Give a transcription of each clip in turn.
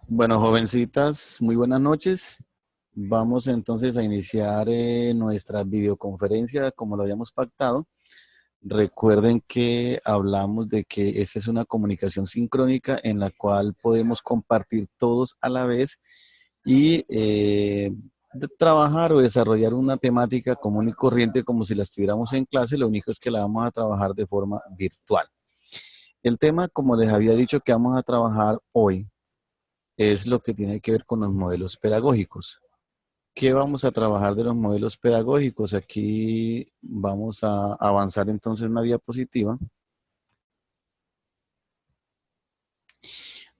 Bueno, jovencitas, muy buenas noches. Vamos entonces a iniciar nuestra videoconferencia como lo habíamos pactado. Recuerden que hablamos de que esta es una comunicación sincrónica en la cual podemos compartir todos a la vez y trabajar o desarrollar una temática común y corriente como si la estuviéramos en clase. Lo único es que la vamos a trabajar de forma virtual. El tema, como les había dicho, que vamos a trabajar hoy es lo que tiene que ver con los modelos pedagógicos. ¿Qué vamos a trabajar de los modelos pedagógicos? Aquí vamos a avanzar entonces una diapositiva.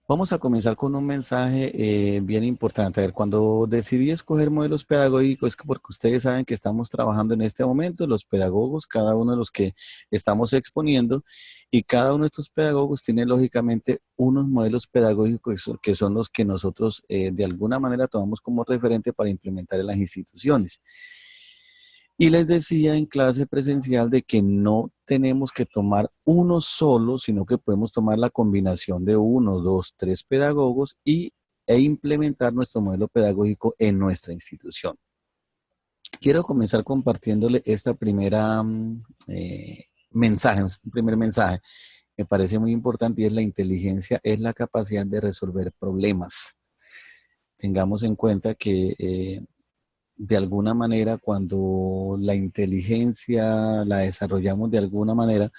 Vamos a comenzar con un mensaje bien importante. A ver, cuando decidí escoger modelos pedagógicos es porque ustedes saben que estamos trabajando en este momento, los pedagogos, cada uno de los que estamos exponiendo, y cada uno de estos pedagogos tiene lógicamente unos modelos pedagógicos que son los que nosotros de alguna manera tomamos como referente para implementar en las instituciones. Y les decía en clase presencial de que no tenemos que tomar uno solo, sino que podemos tomar la combinación de uno, dos, tres pedagogos e implementar nuestro modelo pedagógico en nuestra institución. Quiero comenzar compartiéndole esta primera mensaje, un primer mensaje. Me parece muy importante y es la inteligencia, es la capacidad de resolver problemas. Tengamos en cuenta que de alguna manera cuando la inteligencia la desarrollamos de alguna manera,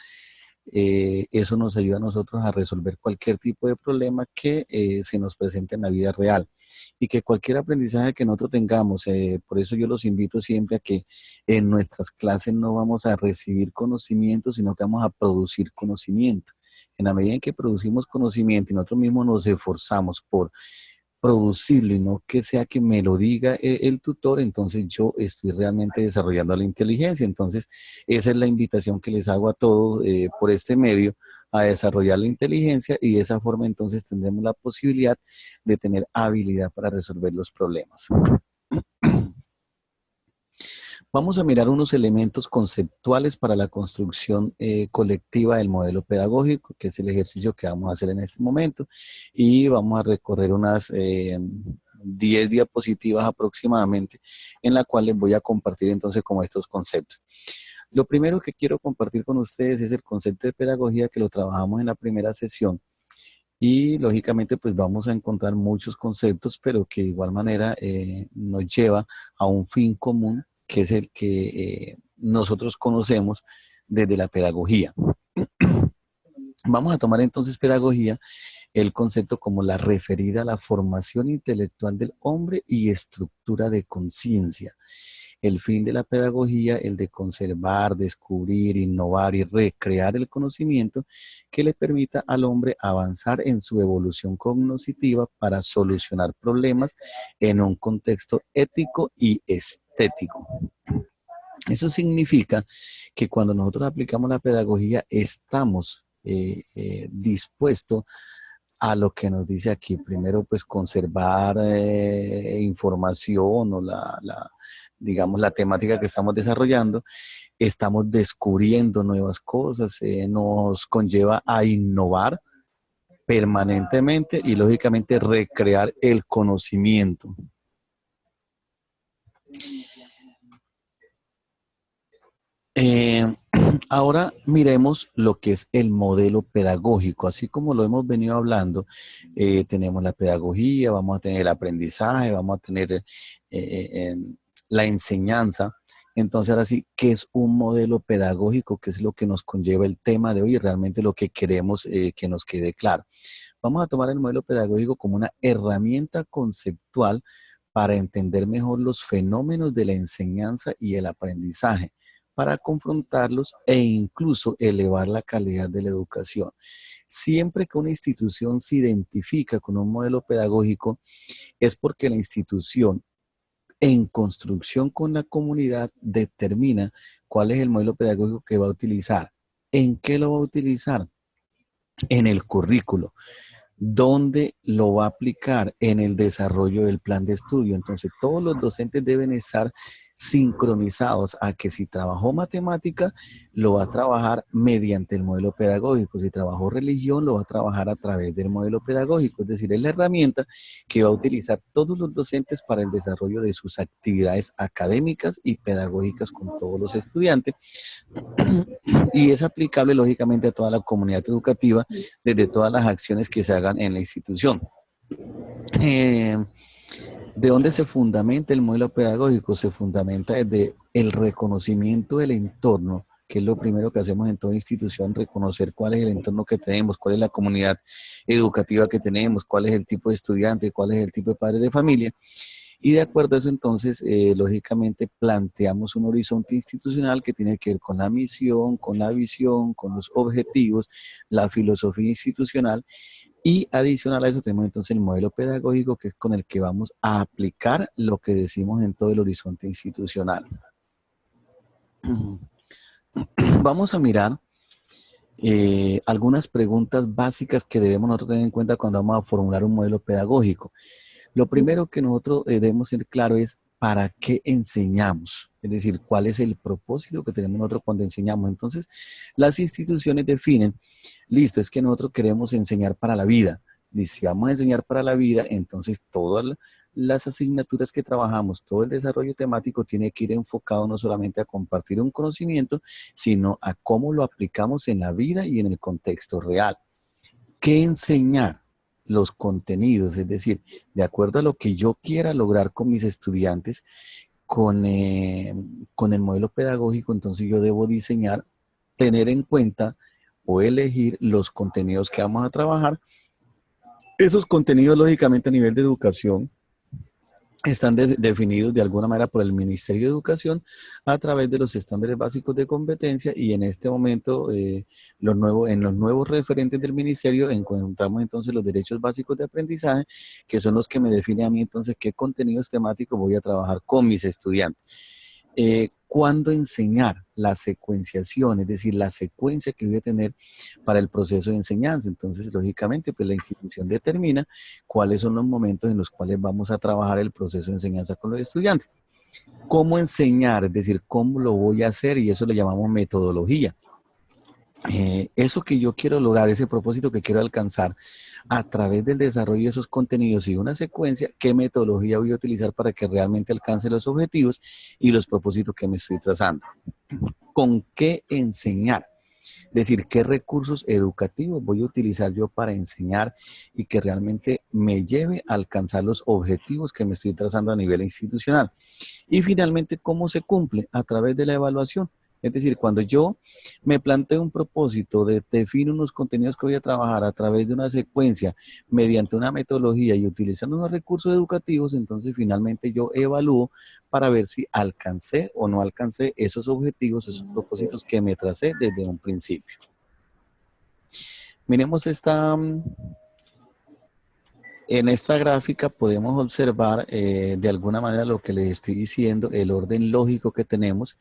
eso nos ayuda a nosotros a resolver cualquier tipo de problema que se nos presente en la vida real y que cualquier aprendizaje que nosotros tengamos, por eso yo los invito siempre a que en nuestras clases no vamos a recibir conocimiento, sino que vamos a producir conocimiento. En la medida en que producimos conocimiento y nosotros mismos nos esforzamos por producirlo y no que sea que me lo diga el tutor, entonces yo estoy realmente desarrollando la inteligencia. Entonces, esa es la invitación que les hago a todos por este medio a desarrollar la inteligencia y de esa forma entonces tendremos la posibilidad de tener habilidad para resolver los problemas. Vamos a mirar unos elementos conceptuales para la construcción colectiva del modelo pedagógico, que es el ejercicio que vamos a hacer en este momento, y vamos a recorrer unas 10 diapositivas aproximadamente, en la cual les voy a compartir entonces como estos conceptos. Lo primero que quiero compartir con ustedes es el concepto de pedagogía que lo trabajamos en la primera sesión, y lógicamente pues vamos a encontrar muchos conceptos, pero que de igual manera nos lleva a un fin común, que es el que nosotros conocemos desde la pedagogía. Vamos a tomar entonces pedagogía, el concepto como la referida a la formación intelectual del hombre y estructura de conciencia. El fin de la pedagogía, el de conservar, descubrir, innovar y recrear el conocimiento que le permita al hombre avanzar en su evolución cognitiva para solucionar problemas en un contexto ético y estético. Eso significa que cuando nosotros aplicamos la pedagogía estamos dispuestos a lo que nos dice aquí. Primero, pues conservar información o digamos, la temática que estamos desarrollando. Estamos descubriendo nuevas cosas, nos conlleva a innovar permanentemente y lógicamente recrear el conocimiento. Eh, Ahora miremos lo que es el modelo pedagógico. Así como lo hemos venido hablando, tenemos la pedagogía, vamos a tener el aprendizaje, vamos a tener la enseñanza. Entonces, ahora sí, ¿qué es un modelo pedagógico? ¿Qué es lo que nos conlleva el tema de hoy y realmente lo que queremos que nos quede claro? Vamos a tomar el modelo pedagógico como una herramienta conceptual para entender mejor los fenómenos de la enseñanza y el aprendizaje, para confrontarlos e incluso elevar la calidad de la educación. Siempre que una institución se identifica con un modelo pedagógico, es porque la institución, en construcción con la comunidad, determina cuál es el modelo pedagógico que va a utilizar. ¿En qué lo va a utilizar? En el currículo. ¿Dónde lo va a aplicar? En el desarrollo del plan de estudio. Entonces, todos los docentes deben estar sincronizados a que si trabajó matemática, lo va a trabajar mediante el modelo pedagógico. Si trabajó religión, lo va a trabajar a través del modelo pedagógico. Es decir, es la herramienta que va a utilizar todos los docentes para el desarrollo de sus actividades académicas y pedagógicas con todos los estudiantes. Y es aplicable, lógicamente, a toda la comunidad educativa desde todas las acciones que se hagan en la institución. Eh, ¿De dónde se fundamenta el modelo pedagógico? Se fundamenta desde el reconocimiento del entorno, que es lo primero que hacemos en toda institución, reconocer cuál es el entorno que tenemos, cuál es la comunidad educativa que tenemos, cuál es el tipo de estudiante, cuál es el tipo de padres de familia. Y de acuerdo a eso, entonces, lógicamente, planteamos un horizonte institucional que tiene que ver con la misión, con la visión, con los objetivos, la filosofía institucional. Y adicional a eso tenemos entonces el modelo pedagógico, que es con el que vamos a aplicar lo que decimos en todo el horizonte institucional. Vamos a mirar algunas preguntas básicas que debemos nosotros tener en cuenta cuando vamos a formular un modelo pedagógico. Lo primero que nosotros debemos ser claro es para qué enseñamos, es decir, cuál es el propósito que tenemos nosotros cuando enseñamos. Entonces, las instituciones definen, listo, es que nosotros queremos enseñar para la vida. Y si vamos a enseñar para la vida, entonces todas las asignaturas que trabajamos, todo el desarrollo temático tiene que ir enfocado no solamente a compartir un conocimiento, sino a cómo lo aplicamos en la vida y en el contexto real. ¿Qué enseñar? Los contenidos, es decir, de acuerdo a lo que yo quiera lograr con mis estudiantes, con el modelo pedagógico, entonces yo debo diseñar, tener en cuenta o elegir los contenidos que vamos a trabajar. Esos contenidos, lógicamente, a nivel de educación, están definidos de alguna manera por el Ministerio de Educación a través de los estándares básicos de competencia y en este momento en los nuevos referentes del Ministerio encontramos entonces los derechos básicos de aprendizaje, que son los que me definen a mí entonces qué contenidos temáticos voy a trabajar con mis estudiantes. ¿Cuándo enseñar? La secuenciación, es decir, la secuencia que voy a tener para el proceso de enseñanza. Entonces, lógicamente, pues la institución determina cuáles son los momentos en los cuales vamos a trabajar el proceso de enseñanza con los estudiantes. ¿Cómo enseñar? Es decir, ¿cómo lo voy a hacer? Y eso le llamamos metodología. Eso que yo quiero lograr, ese propósito que quiero alcanzar a través del desarrollo de esos contenidos y una secuencia, ¿qué metodología voy a utilizar para que realmente alcance los objetivos y los propósitos que me estoy trazando? ¿Con qué enseñar? Es decir, ¿qué recursos educativos voy a utilizar yo para enseñar y que realmente me lleve a alcanzar los objetivos que me estoy trazando a nivel institucional? Y finalmente, ¿cómo se cumple? A través de la evaluación. Es decir, cuando yo me planteo un propósito, defino unos contenidos que voy a trabajar a través de una secuencia, mediante una metodología y utilizando unos recursos educativos, entonces finalmente yo evalúo para ver si alcancé o no alcancé esos objetivos, esos propósitos que me tracé desde un principio. Miremos en esta gráfica podemos observar de alguna manera lo que les estoy diciendo, el orden lógico que tenemos.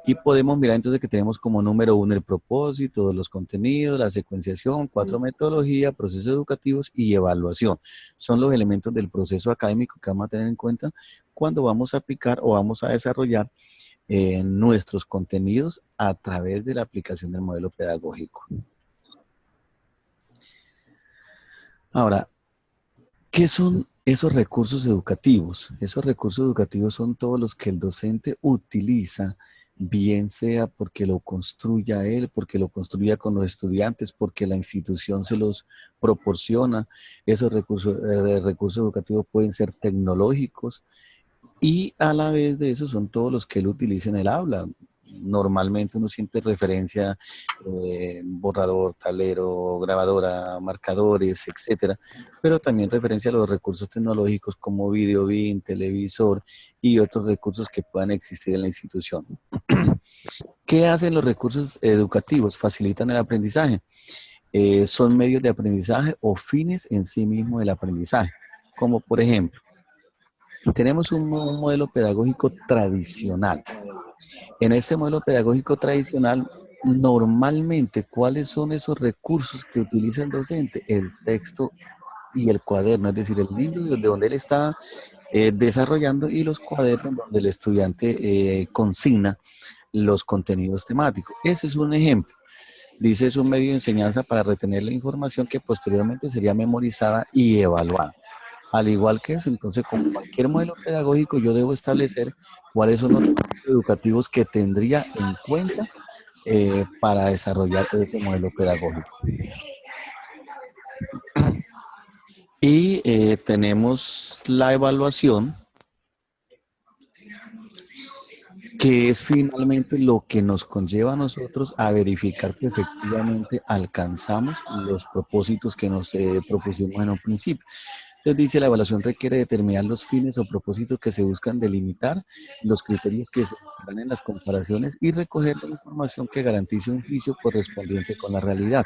Y podemos mirar entonces que tenemos como número 1 el propósito, los contenidos, la secuenciación, 4 metodología, procesos educativos y evaluación. Son los elementos del proceso académico que vamos a tener en cuenta cuando vamos a aplicar o vamos a desarrollar nuestros contenidos a través de la aplicación del modelo pedagógico. Ahora, ¿qué son esos recursos educativos? Esos recursos educativos son todos los que el docente utiliza, bien sea porque lo construya él, porque lo construya con los estudiantes, porque la institución se los proporciona. Esos recursos educativos pueden ser tecnológicos y a la vez de eso son todos los que él utiliza en el aula. Normalmente uno siempre referencia borrador, tablero, grabadora, marcadores, etcétera, pero también referencia a los recursos tecnológicos como video, BIM, televisor y otros recursos que puedan existir en la institución. ¿Qué hacen los recursos educativos? Facilitan el aprendizaje. Son medios de aprendizaje o fines en sí mismo del aprendizaje, como por ejemplo, tenemos un modelo pedagógico tradicional. En este modelo pedagógico tradicional, normalmente, ¿cuáles son esos recursos que utiliza el docente? El texto y el cuaderno, es decir, el libro de donde él está desarrollando, y los cuadernos donde el estudiante consigna los contenidos temáticos. Ese es un ejemplo. Dice, es un medio de enseñanza para retener la información que posteriormente sería memorizada y evaluada. Al igual que eso, entonces, con cualquier modelo pedagógico, yo debo establecer cuáles son los recursos educativos que tendría en cuenta para desarrollar ese modelo pedagógico. Y tenemos la evaluación, que es finalmente lo que nos conlleva a nosotros a verificar que efectivamente alcanzamos los propósitos que nos propusimos en un principio. Entonces dice, la evaluación requiere determinar los fines o propósitos que se buscan delimitar, los criterios que se usarán en las comparaciones y recoger la información que garantice un juicio correspondiente con la realidad.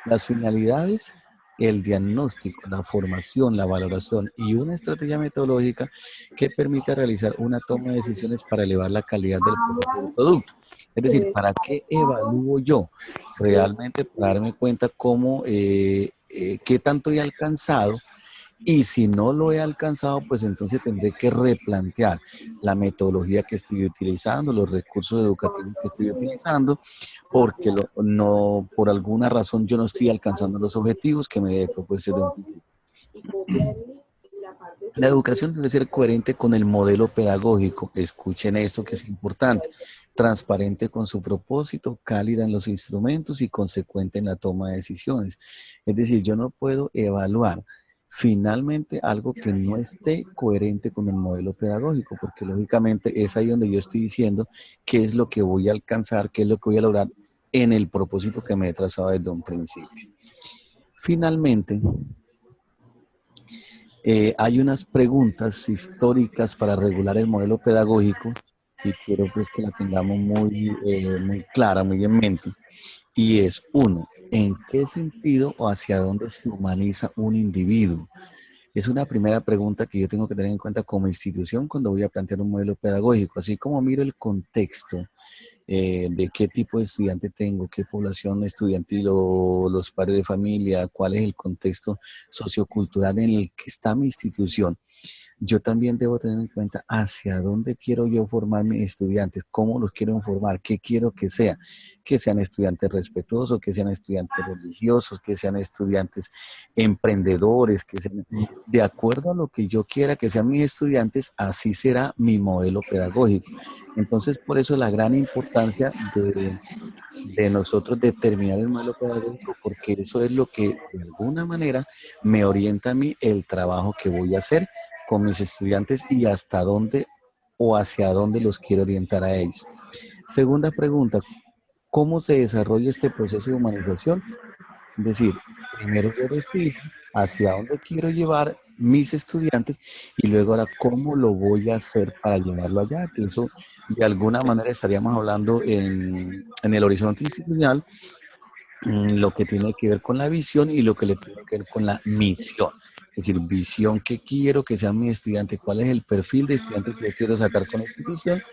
Las finalidades, el diagnóstico, la formación, la valoración y una estrategia metodológica que permita realizar una toma de decisiones para elevar la calidad del proceso del producto. Es decir, ¿para qué evalúo yo? Realmente para darme cuenta cómo, qué tanto he alcanzado, y si no lo he alcanzado, pues entonces tendré que replantear la metodología que estoy utilizando, los recursos educativos que estoy utilizando, porque no, por alguna razón yo no estoy alcanzando los objetivos que me he propuesto desde un principio. La educación debe ser coherente con el modelo pedagógico. Escuchen esto que es importante. Transparente con su propósito, cálida en los instrumentos y consecuente en la toma de decisiones. Es decir, yo no puedo evaluar finalmente algo que no esté coherente con el modelo pedagógico, porque lógicamente es ahí donde yo estoy diciendo qué es lo que voy a alcanzar, qué es lo que voy a lograr en el propósito que me he trazado desde un principio. Finalmente, hay unas preguntas históricas para regular el modelo pedagógico, y quiero pues que la tengamos muy clara, muy en mente. Y es, uno, ¿en qué sentido o hacia dónde se humaniza un individuo? Es una primera pregunta que yo tengo que tener en cuenta como institución cuando voy a plantear un modelo pedagógico, así como miro el contexto de qué tipo de estudiante tengo, qué población estudiantil o los padres de familia, cuál es el contexto sociocultural en el que está mi institución. Yo también debo tener en cuenta hacia dónde quiero yo formar mis estudiantes, cómo los quiero formar, qué quiero que sean estudiantes respetuosos, que sean estudiantes religiosos, que sean estudiantes emprendedores, que sean, de acuerdo a lo que yo quiera que sean mis estudiantes, así será mi modelo pedagógico. Entonces, por eso la gran importancia de nosotros determinar el modelo pedagógico, porque eso es lo que de alguna manera me orienta a mí el trabajo que voy a hacer con mis estudiantes y hasta dónde o hacia dónde los quiero orientar a ellos. Segunda pregunta, ¿cómo se desarrolla este proceso de humanización? Es decir, primero yo defino hacia dónde quiero llevar mis estudiantes y luego ahora cómo lo voy a hacer para llevarlo allá, que eso de alguna manera estaríamos hablando en el horizonte institucional, lo que tiene que ver con la visión y lo que le tiene que ver con la misión. Es decir, visión, qué quiero que sean mis estudiantes, cuál es el perfil de estudiante que yo quiero sacar con la institución,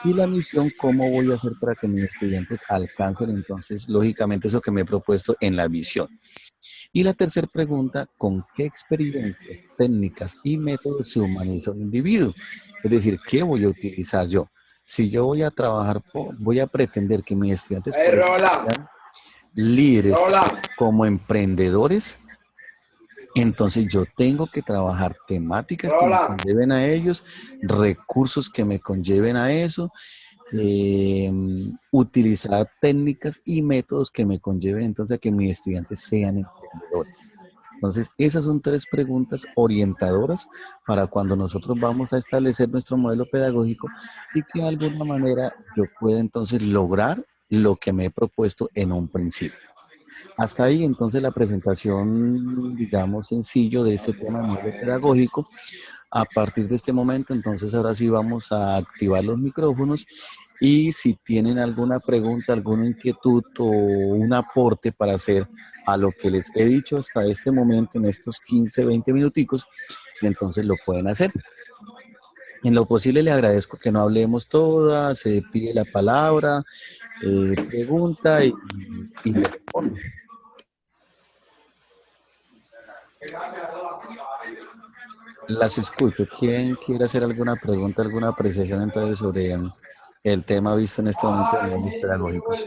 y la misión, cómo voy a hacer para que mis estudiantes alcancen entonces, lógicamente, eso que me he propuesto en la visión. Y la tercera pregunta, ¿con qué experiencias, técnicas y métodos se humaniza un individuo? Es decir, ¿qué voy a utilizar yo? Si yo voy a trabajar, voy a pretender que mis estudiantes, Hey, por ejemplo, Roland. sean líderes Roland. como emprendedores, entonces yo tengo que trabajar temáticas que me Roland. conlleven a ellos, recursos que me conlleven a eso, utilizar técnicas y métodos que me conlleven entonces a que mis estudiantes sean emprendedores. Entonces, esas son tres preguntas orientadoras para cuando nosotros vamos a establecer nuestro modelo pedagógico y que de alguna manera yo pueda entonces lograr lo que me he propuesto en un principio. Hasta ahí entonces la presentación, digamos, sencillo de este tema de modelo pedagógico. A partir de este momento, entonces ahora sí vamos a activar los micrófonos, y si tienen alguna pregunta, alguna inquietud o un aporte para hacer a lo que les he dicho hasta este momento, en estos 15, 20 minuticos, entonces lo pueden hacer. En lo posible le agradezco que no hablemos todas, se pide la palabra, pregunta y le respondo. Las escucho. ¿Quién quiere hacer alguna pregunta, alguna apreciación entonces sobre el tema visto en este momento de modelos pedagógicos?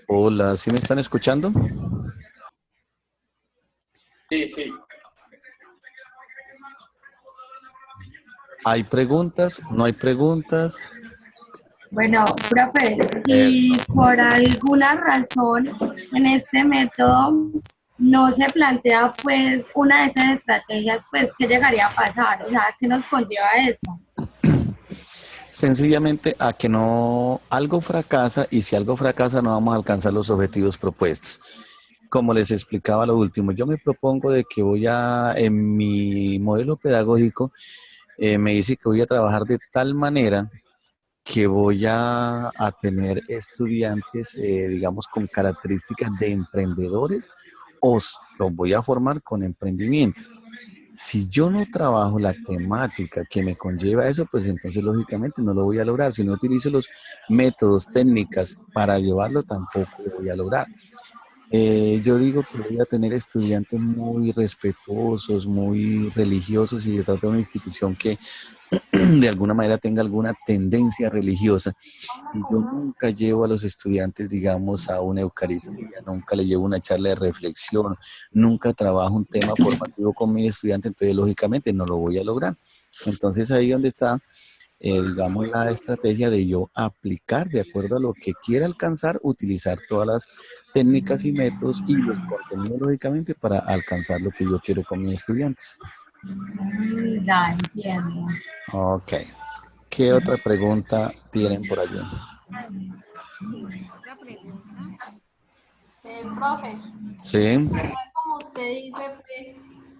Hola, ¿sí me están escuchando? Sí, sí. ¿Hay preguntas? ¿No hay preguntas? Bueno, profe, Eso. si por alguna razón en este método no se plantea pues una de esas estrategias, pues ¿qué llegaría a pasar? O sea, ¿qué nos conlleva eso? Sencillamente a que no, algo fracasa y si algo fracasa no vamos a alcanzar los objetivos propuestos. Como les explicaba lo último, yo me propongo de que en mi modelo pedagógico, me dice que voy a trabajar de tal manera que voy a tener estudiantes, digamos, con características de emprendedores los voy a formar con emprendimiento. Si yo no trabajo la temática que me conlleva eso, pues entonces lógicamente no lo voy a lograr. Si no utilizo los métodos, técnicas para llevarlo, tampoco lo voy a lograr. Yo digo que voy a tener estudiantes muy respetuosos, muy religiosos y se trata de una institución que de alguna manera tenga alguna tendencia religiosa. Y yo nunca llevo a los estudiantes, digamos, a una Eucaristía, nunca le llevo una charla de reflexión, nunca trabajo un tema formativo con mi estudiante, entonces lógicamente no lo voy a lograr. Entonces ahí donde está, digamos, la estrategia de yo aplicar de acuerdo a lo que quiera alcanzar, utilizar todas las técnicas y métodos y los contenidos, lógicamente, para alcanzar lo que yo quiero con mis estudiantes. Ya entiendo. Ok. ¿Qué otra pregunta tienen por allí? Otra pregunta. Profe, Sí. como usted dice, pues,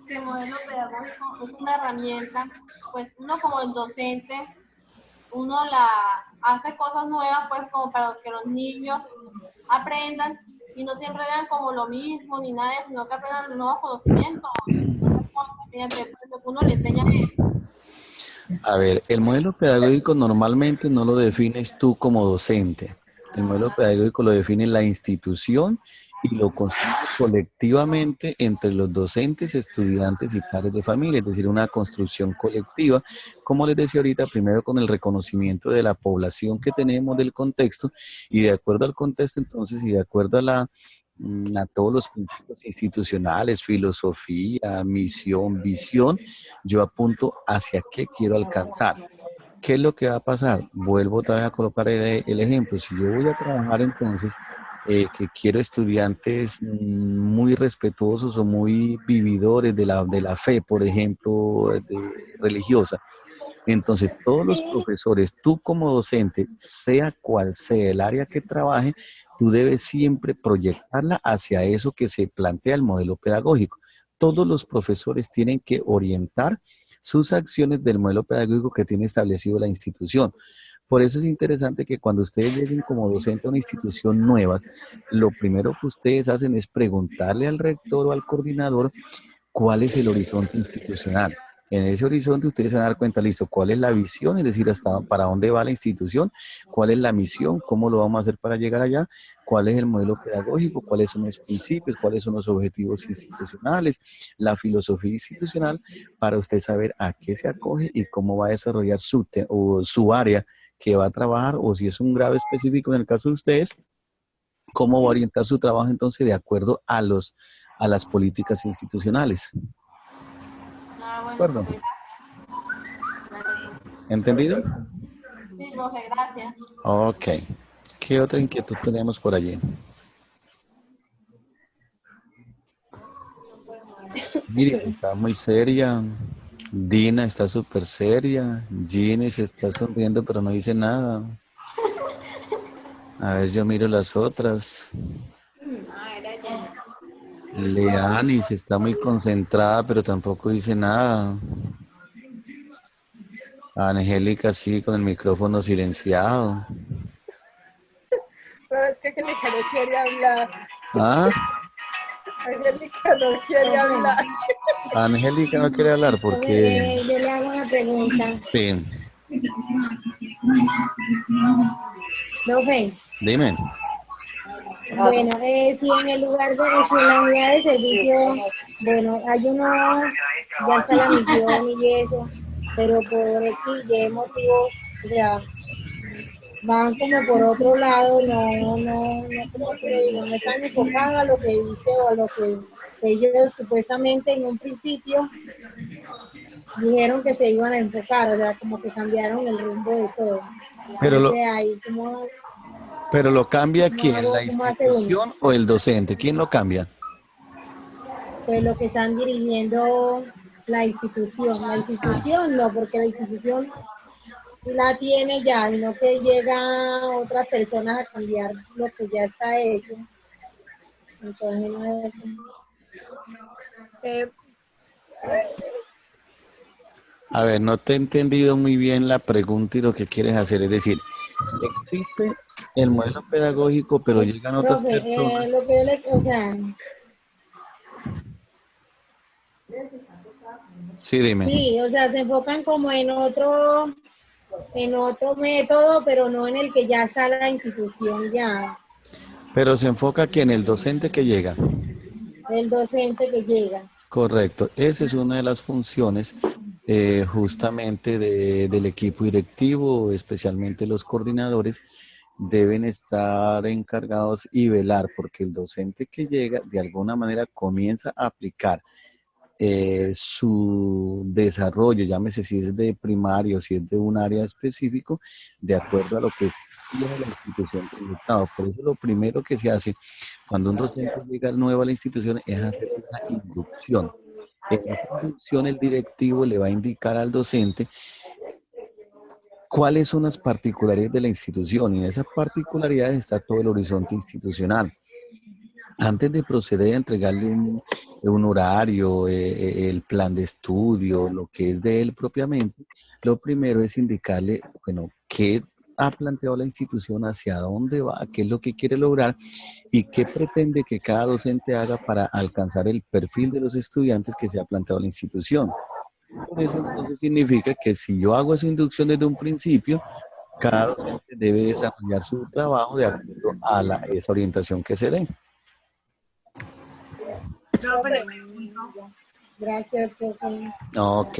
que el modelo pedagógico es una herramienta, pues uno como el docente, uno la hace cosas nuevas, pues como para que los niños aprendan y no siempre vean como lo mismo ni nada, sino que aprendan nuevos conocimientos, mediante pues, lo que uno le enseña a él. A ver, el modelo pedagógico normalmente no lo defines tú como docente. El modelo pedagógico lo define la institución y lo construye colectivamente entre los docentes, estudiantes y padres de familia, es decir, una construcción colectiva, como les decía ahorita, primero con el reconocimiento de la población que tenemos, del contexto, y de acuerdo al contexto, entonces, y de acuerdo a todos los principios institucionales, filosofía, misión, visión, yo apunto hacia qué quiero alcanzar. ¿Qué es lo que va a pasar? Vuelvo otra vez a colocar el ejemplo. Si yo voy a trabajar entonces, que quiero estudiantes muy respetuosos o muy vividores de la fe, por ejemplo, religiosa, entonces, todos los profesores, tú como docente, sea cual sea el área que trabaje, tú debes siempre proyectarla hacia eso que se plantea el modelo pedagógico. Todos los profesores tienen que orientar sus acciones del modelo pedagógico que tiene establecido la institución. Por eso es interesante que cuando ustedes lleguen como docente a una institución nueva, lo primero que ustedes hacen es preguntarle al rector o al coordinador cuál es el horizonte institucional. En ese horizonte ustedes se van a dar cuenta, listo, cuál es la visión, es decir, hasta para dónde va la institución, cuál es la misión, cómo lo vamos a hacer para llegar allá, cuál es el modelo pedagógico, cuáles son los principios, cuáles son los objetivos institucionales, la filosofía institucional, para usted saber a qué se acoge y cómo va a desarrollar o su área que va a trabajar, o si es un grado específico en el caso de ustedes, cómo va a orientar su trabajo entonces de acuerdo a las políticas institucionales. Ah, ¿De bueno, acuerdo? profe, ¿Entendido? sí, profe, gracias. Ok. ¿Qué otra inquietud tenemos por allí? Miris está muy seria. Dina está súper seria. Ginny se está sonriendo pero no dice nada. A ver, yo miro las otras. Ah, era ya. Leanis está muy concentrada pero tampoco dice nada. Angélica sí con el micrófono silenciado. No, es que Angélica no quiere hablar. ¿Ah? Angélica no quiere hablar. Angélica no quiere hablar porque... Yo le hago una pregunta. Sí. Profe, Dime. bueno, si en el lugar de si en la unidad de servicio, bueno, hay unos, ya está la misión y eso, pero por X y motivos, o sea, van como por otro lado, no, como que le digo, no están enfocados a lo que dice o a lo que ellos supuestamente en un principio dijeron que se iban a enfocar, o sea, como que cambiaron el rumbo de todo. Pero Entonces lo, ahí como, pero lo cambia quién, la cómo hace uno, institución o el docente. ¿Quién lo cambia? pues lo que están dirigiendo la institución no, porque la institución la tiene ya, sino que llega otras personas a cambiar lo que ya está hecho. Entonces no es Eh, A ver, no te he entendido muy bien la pregunta y lo que quieres hacer. Es decir, existe el modelo pedagógico, pero llegan otras profe, personas. lo que yo le, o sea, Sí, dime. sí, o sea, se enfocan como en otro método, pero no en el que ya está la institución ya, Pero se enfoca aquí en el docente que llega. el docente que llega. Correcto. Esa es una de las funciones justamente del equipo directivo, especialmente los coordinadores, deben estar encargados y velar porque el docente que llega de alguna manera comienza a aplicar su desarrollo, llámese si es de primario, si es de un área específico, de acuerdo a lo que tiene la institución proyectado. Por eso lo primero que se hace cuando un docente llega nuevo a la institución es hacer una inducción. En esa inducción el directivo le va a indicar al docente cuáles son las particularidades de la institución y en esas particularidades está todo el horizonte institucional. Antes de proceder a entregarle un horario, el plan de estudio, lo que es de él propiamente, lo primero es indicarle, bueno, qué ha planteado la institución, hacia dónde va, qué es lo que quiere lograr y qué pretende que cada docente haga para alcanzar el perfil de los estudiantes que se ha planteado la institución. Por eso entonces significa que si yo hago esa inducción desde un principio, cada docente debe desarrollar su trabajo de acuerdo a esa orientación que se dé. profe, Gracias, profe. Ok.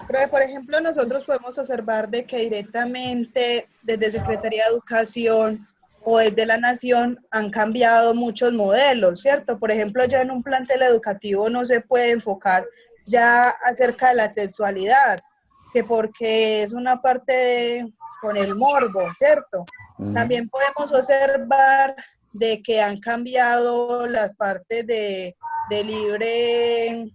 profe, por ejemplo, nosotros podemos observar de que directamente desde Secretaría de Educación o desde la Nación han cambiado muchos modelos, ¿cierto? Por ejemplo, ya en un plantel educativo no se puede enfocar ya acerca de la sexualidad, que porque es una parte con el morbo, ¿cierto? También podemos observar de que han cambiado las partes de libre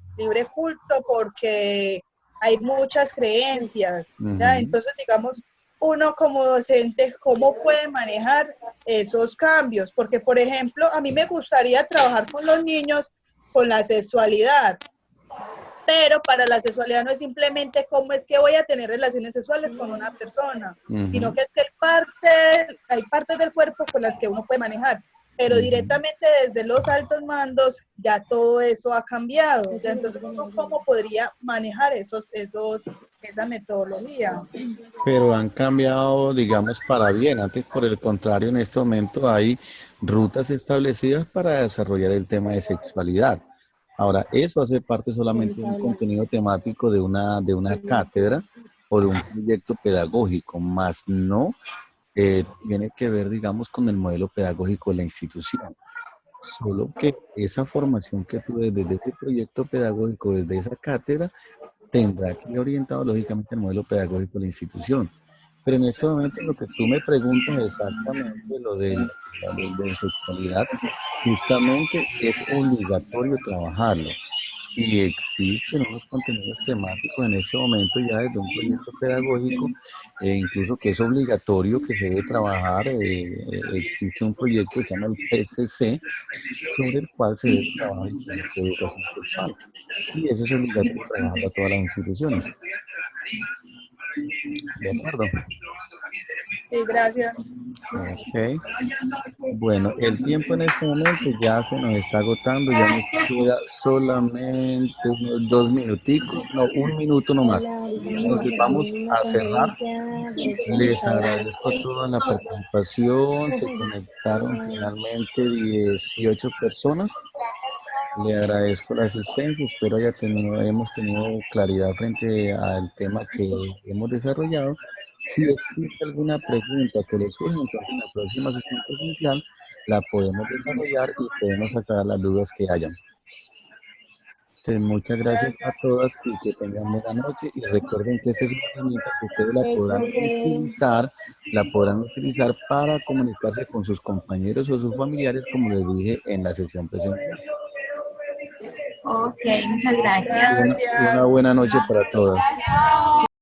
culto porque hay muchas creencias, ¿ya? Ujú. Entonces, digamos, uno como docente, ¿cómo puede manejar esos cambios? Porque, por ejemplo, a mí me gustaría trabajar con los niños con la sexualidad, pero para la sexualidad no es simplemente cómo es que voy a tener relaciones sexuales con una persona, sino Ujú. que es que hay partes del cuerpo con las que uno puede manejar, pero Ujú. directamente desde los altos mandos ya todo eso ha cambiado, ya entonces uno cómo podría manejar esa metodología. Pero han cambiado, digamos, para bien. Antes, por el contrario, en este momento hay rutas establecidas para desarrollar el tema de sexualidad. Ahora, eso hace parte solamente de un contenido temático de una cátedra o de un proyecto pedagógico, más no tiene que ver, digamos, con el modelo pedagógico de la institución. Solo que esa formación que tuve desde ese proyecto pedagógico, desde esa cátedra, tendrá que ir orientado lógicamente al modelo pedagógico de la institución. Pero en este momento lo que tú me preguntas exactamente, lo de la ley de sexualidad, justamente es obligatorio trabajarlo. Y existen unos contenidos temáticos en este momento ya desde un proyecto pedagógico, incluso que es obligatorio que se debe trabajar. Existe un proyecto que se llama el PCC, sobre el cual se debe trabajar el proyecto de educación sexual. Y eso es obligatorio trabajarlo a todas las instituciones. ¿De acuerdo? Sí, gracias. Ok. Bueno, el tiempo en este momento ya se nos está agotando, ya nos queda solamente unos 2 minuticos, no, 1 minuto nomás. Hola, ahorita me Entonces encontré vamos en una a cerrar. conferencia Les virtual. agradezco a toda la participación. Se conectaron finalmente 18 personas. Le agradezco la asistencia. Espero hemos tenido claridad frente al tema que hemos desarrollado. Si existe alguna pregunta que les surja, entonces en la próxima sesión presencial la podemos desarrollar y podemos aclarar las dudas que hayan. Entonces, muchas gracias a Gracias. todas y que tengan buena noche. Y recuerden que esta es una herramienta que ustedes Profe, la podrán utilizar para comunicarse con sus compañeros o sus familiares, como les dije en la sesión presencial. Ok, muchas gracias. Una Gracias. buena noche para todas.